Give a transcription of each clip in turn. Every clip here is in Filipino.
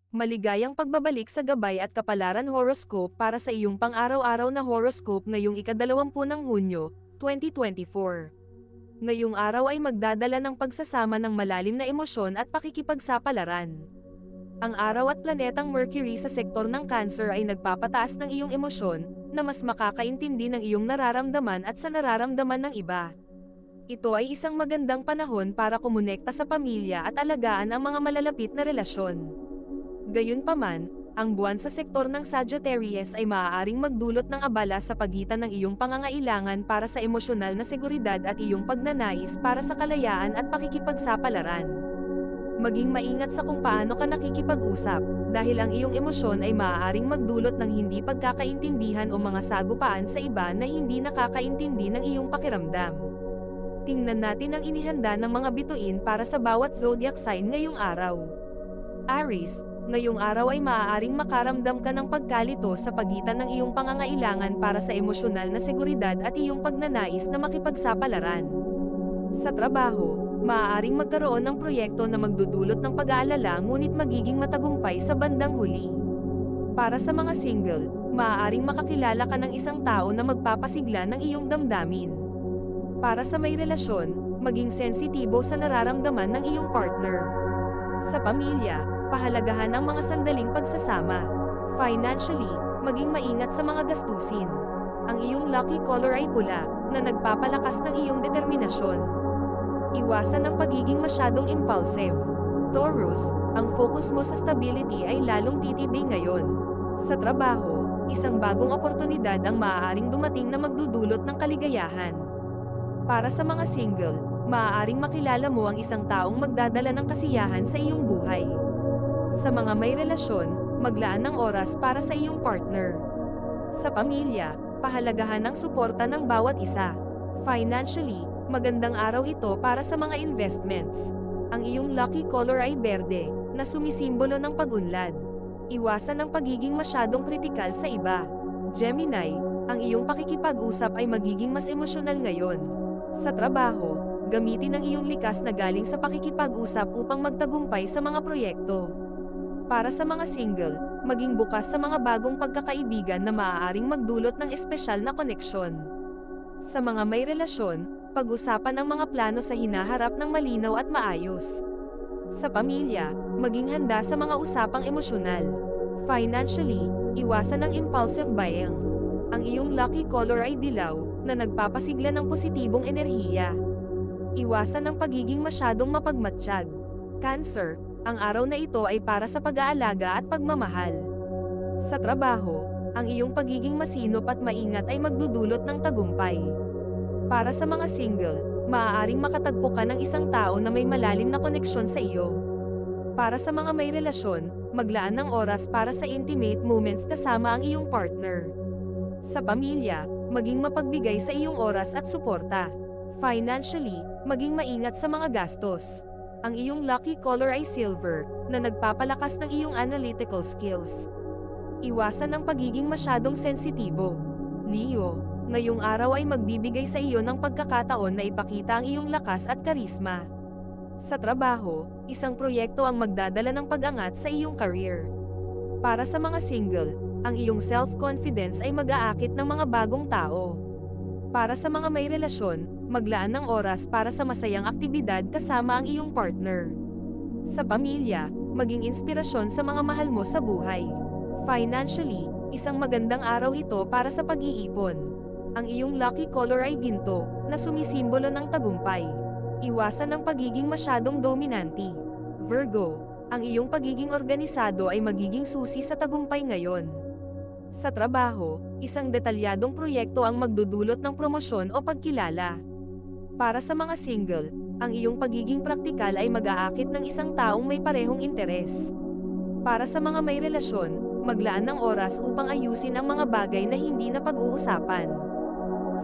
Maligayang pagbabalik sa gabay at kapalaran horoscope para sa iyong pang-araw-araw na horoscope ngayong ika-20 ng Hunyo, 2024. Ngayong araw ay magdadala ng pagsasama ng malalim na emosyon at pakikipagsapalaran. Ang araw at planetang Mercury sa sektor ng Cancer ay nagpapataas ng iyong emosyon, na mas makakaintindi ng iyong nararamdaman at sa nararamdaman ng iba. Ito ay isang magandang panahon para kumonekta sa pamilya at alagaan ang mga malalapit na relasyon. Gayunpaman, ang buwan sa sektor ng Sagittarius ay maaaring magdulot ng abala sa pagitan ng iyong pangangailangan para sa emosyonal na seguridad at iyong pagnanais para sa kalayaan at pakikipagsapalaran. Maging maingat sa kung paano ka nakikipag-usap, dahil ang iyong emosyon ay maaaring magdulot ng hindi pagkakaintindihan o mga sagupaan sa iba na hindi nakakaintindi ng iyong pakiramdam. Tingnan natin ang inihanda ng mga bituin para sa bawat zodiac sign ngayong araw. Aries, ngayong araw ay maaaring makaramdam ka ng pagkalito sa pagitan ng iyong pangangailangan para sa emosyonal na seguridad at iyong pagnanais na makipagsapalaran. Sa trabaho, maaaring magkaroon ng proyekto na magdudulot ng pag-aalala ngunit magiging matagumpay sa bandang huli. Para sa mga single, maaaring makakilala ka ng isang tao na magpapasigla ng iyong damdamin. Para sa may relasyon, maging sensitibo sa nararamdaman ng iyong partner. Sa pamilya, pahalagahan ang mga sandaling pagsasama. Financially, maging maingat sa mga gastusin. Ang iyong lucky color ay pula, na nagpapalakas ng iyong determinasyon. Iwasan ang pagiging masyadong impulsive. Taurus, ang focus mo sa stability ay lalong titibay ngayon. Sa trabaho, isang bagong oportunidad ang maaaring dumating na magdudulot ng kaligayahan. Para sa mga single, maaaring makilala mo ang isang taong magdadala ng kasiyahan sa iyong buhay. Sa mga may relasyon, maglaan ng oras para sa iyong partner. Sa pamilya, pahalagahan ang suporta ng bawat isa. Financially, magandang araw ito para sa mga investments. Ang iyong lucky color ay berde, na sumisimbolo ng pag-unlad. Iwasan ang pagiging masyadong kritikal sa iba. Gemini, ang iyong pakikipag-usap ay magiging mas emosyonal ngayon. Sa trabaho, gamitin ang iyong likas na galing sa pakikipag-usap upang magtagumpay sa mga proyekto. Para sa mga single, maging bukas sa mga bagong pagkakaibigan na maaaring magdulot ng espesyal na koneksyon. Sa mga may relasyon, pag-usapan ang mga plano sa hinaharap ng malinaw at maayos. Sa pamilya, maging handa sa mga usapang emosyonal. Financially, iwasan ang impulsive buying. Ang iyong lucky color ay dilaw, na nagpapasigla ng positibong enerhiya. Iwasan ang pagiging masyadong mapagmatsyag. Cancer, ang araw na ito ay para sa pag-aalaga at pagmamahal. Sa trabaho, ang iyong pagiging masinop at maingat ay magdudulot ng tagumpay. Para sa mga single, maaaring makatagpo ka ng isang tao na may malalim na koneksyon sa iyo. Para sa mga may relasyon, maglaan ng oras para sa intimate moments kasama ang iyong partner. Sa pamilya, maging mapagbigay sa iyong oras at suporta. Financially, maging maingat sa mga gastos. Ang iyong lucky color ay silver, na nagpapalakas ng iyong analytical skills. Iwasan ang pagiging masyadong sensitibo. Leo, ngayong araw ay magbibigay sa iyo ng pagkakataon na ipakita ang iyong lakas at karisma. Sa trabaho, isang proyekto ang magdadala ng pag-angat sa iyong career. Para sa mga single, ang iyong self-confidence ay mag-aakit ng mga bagong tao. Para sa mga may relasyon, maglaan ng oras para sa masayang aktibidad kasama ang iyong partner. Sa pamilya, maging inspirasyon sa mga mahal mo sa buhay. Financially, isang magandang araw ito para sa pag-iipon. Ang iyong lucky color ay ginto, na sumisimbolo ng tagumpay. Iwasan ang pagiging masyadong dominante. Virgo, ang iyong pagiging organisado ay magiging susi sa tagumpay ngayon. Sa trabaho, isang detalyadong proyekto ang magdudulot ng promosyon o pagkilala. Para sa mga single, ang iyong pagiging praktikal ay mag-aakit ng isang taong may parehong interes. Para sa mga may relasyon, maglaan ng oras upang ayusin ang mga bagay na hindi na pag-uusapan.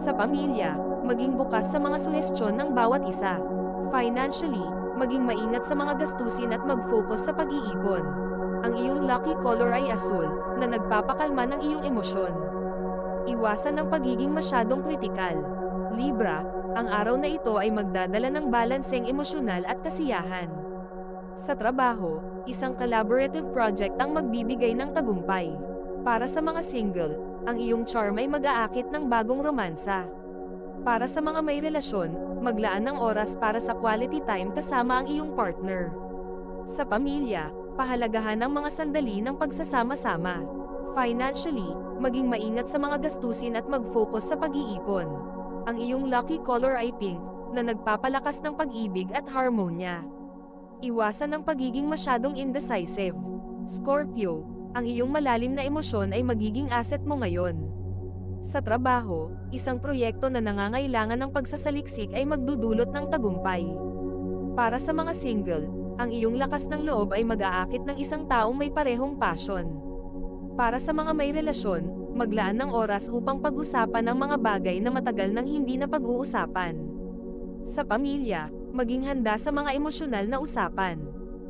Sa pamilya, maging bukas sa mga suhestyon ng bawat isa. Financially, maging maingat sa mga gastusin at mag-focus sa pag-iipon. Ang iyong lucky color ay asul, na nagpapakalma ng iyong emosyon. Iwasan ang pagiging masyadong kritikal. Libra, ang araw na ito ay magdadala ng balanseng emosyonal at kasiyahan. Sa trabaho, Isang collaborative project ang magbibigay ng tagumpay. Para sa mga single, ang iyong charm ay mag-aakit ng bagong romansa. Para sa mga may relasyon, maglaan ng oras para sa quality time kasama ang iyong partner. Sa pamilya, pahalagahan ang mga sandali ng pagsasama-sama. Financially, maging maingat sa mga gastusin at mag-focus sa pag-iipon. Ang iyong lucky color ay pink, na nagpapalakas ng pag-ibig at harmonya. Iwasan ang pagiging masyadong indecisive. Scorpio, ang iyong malalim na emosyon ay magiging asset mo ngayon. Sa trabaho, isang proyekto na nangangailangan ng pagsasaliksik ay magdudulot ng tagumpay. Para sa mga single, ang iyong lakas ng loob ay mag-aakit ng isang taong may parehong passion. Para sa mga may relasyon, maglaan ng oras upang pag-usapan ang mga bagay na matagal nang hindi na pag-uusapan. Sa pamilya, maging handa sa mga emosyonal na usapan.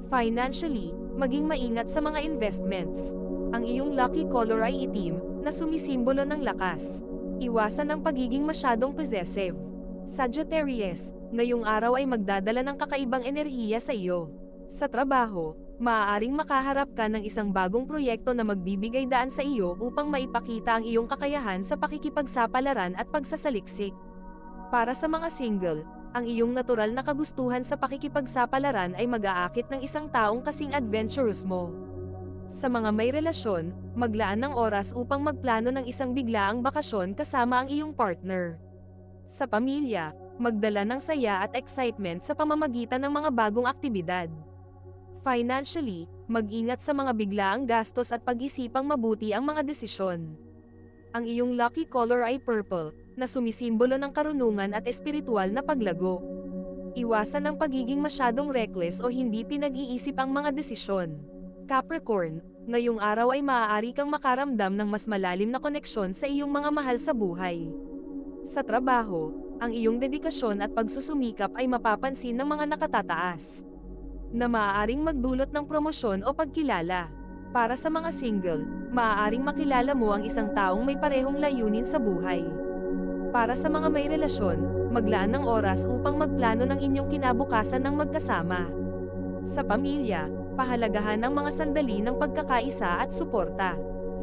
Financially, maging maingat sa mga investments. Ang iyong lucky color ay itim, na sumisimbolo ng lakas. Iwasan ang pagiging masyadong possessive. Sagittarius, ngayong araw ay magdadala ng kakaibang enerhiya sa iyo. Sa trabaho, maaaring makaharap ka ng isang bagong proyekto na magbibigay daan sa iyo upang maipakita ang iyong kakayahan sa pakikipagsapalaran at pagsasaliksik. Para sa mga single, ang iyong natural na kagustuhan sa pakikipagsapalaran ay mag-aakit ng isang taong kasing adventurous mo. Sa mga may relasyon, maglaan ng oras upang magplano ng isang biglaang bakasyon kasama ang iyong partner. Sa pamilya, magdala ng saya at excitement sa pamamagitan ng mga bagong aktibidad. Financially, mag-ingat sa mga biglaang gastos at pag-isipang mabuti ang mga desisyon. Ang iyong lucky color ay purple, na sumisimbolo ng karunungan at espiritual na paglago. Iwasan ang pagiging masyadong reckless o hindi pinag-iisip ang mga desisyon. Capricorn, ngayong araw ay maaari kang makaramdam ng mas malalim na koneksyon sa iyong mga mahal sa buhay. Sa trabaho, ang iyong dedikasyon at pagsusumikap ay mapapansin ng mga nakatataas, na maaaring magdulot ng promosyon o pagkilala. Para sa mga single, maaaring makilala mo ang isang taong may parehong layunin sa buhay. Para sa mga may relasyon, maglaan ng oras upang magplano ng inyong kinabukasan ng magkasama. Sa pamilya, pahalagahan ang mga sandali ng pagkakaisa at suporta.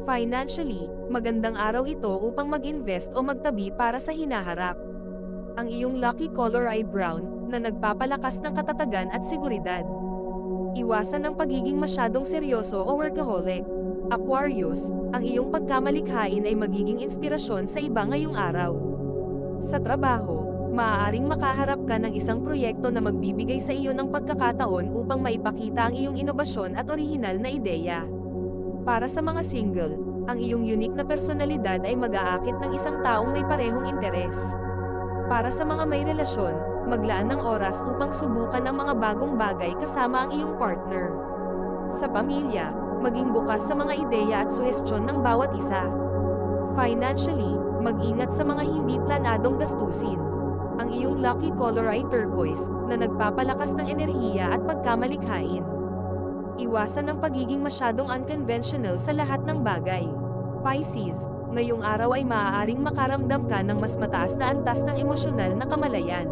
Financially, magandang araw ito upang mag-invest o magtabi para sa hinaharap. Ang iyong lucky color ay brown, na nagpapalakas ng katatagan at seguridad. Iwasan ang pagiging masyadong seryoso o workaholic. Aquarius, ang iyong pagkamalikhain ay magiging inspirasyon sa iba ngayong araw. Sa trabaho, maaaring makaharap ka ng isang proyekto na magbibigay sa iyo ng pagkakataon upang maipakita ang iyong inobasyon at orihinal na ideya. Para sa mga single, ang iyong unique na personalidad ay mag-aakit ng isang taong may parehong interes. Para sa mga may relasyon, maglaan ng oras upang subukan ang mga bagong bagay kasama ang iyong partner. Sa pamilya, maging bukas sa mga ideya at suhestyon ng bawat isa. Financially, mag-ingat sa mga hindi planadong gastusin. Ang iyong lucky color ay turquoise, na nagpapalakas ng enerhiya at pagkamalikhain. Iwasan ang pagiging masyadong unconventional sa lahat ng bagay. Pisces, ngayong araw ay maaaring makaramdam ka ng mas mataas na antas ng emosyonal na kamalayan.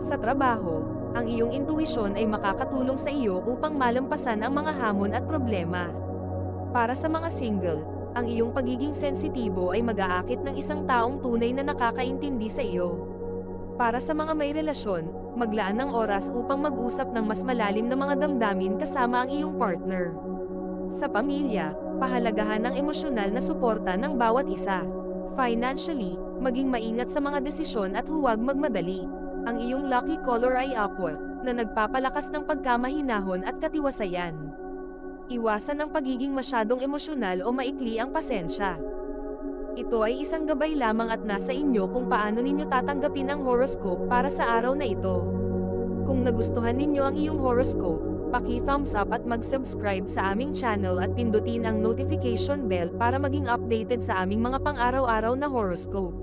Sa trabaho, ang iyong intuisyon ay makakatulong sa iyo upang malampasan ang mga hamon at problema. Para sa mga single, ang iyong pagiging sensitibo ay mag-aakit ng isang taong tunay na nakakaintindi sa iyo. Para sa mga may relasyon, maglaan ng oras upang mag-usap ng mas malalim na mga damdamin kasama ang iyong partner. Sa pamilya, pahalagahan ang emosyonal na suporta ng bawat isa. Financially, maging maingat sa mga desisyon at huwag magmadali. Ang iyong lucky color ay aqua, na nagpapalakas ng pagkamahinahon at katiwasayan. Iwasan ang pagiging masyadong emosyonal o maikli ang pasensya. Ito ay isang gabay lamang at nasa inyo kung paano ninyo tatanggapin ang horoscope para sa araw na ito. Kung nagustuhan ninyo ang iyong horoscope, paki-thumbs up at mag-subscribe sa aming channel at pindutin ang notification bell para maging updated sa aming mga pang-araw-araw na horoscope.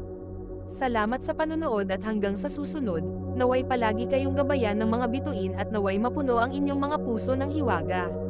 Salamat sa panunood at hanggang sa susunod, naway palagi kayong gabayan ng mga bituin at naway mapuno ang inyong mga puso ng hiwaga.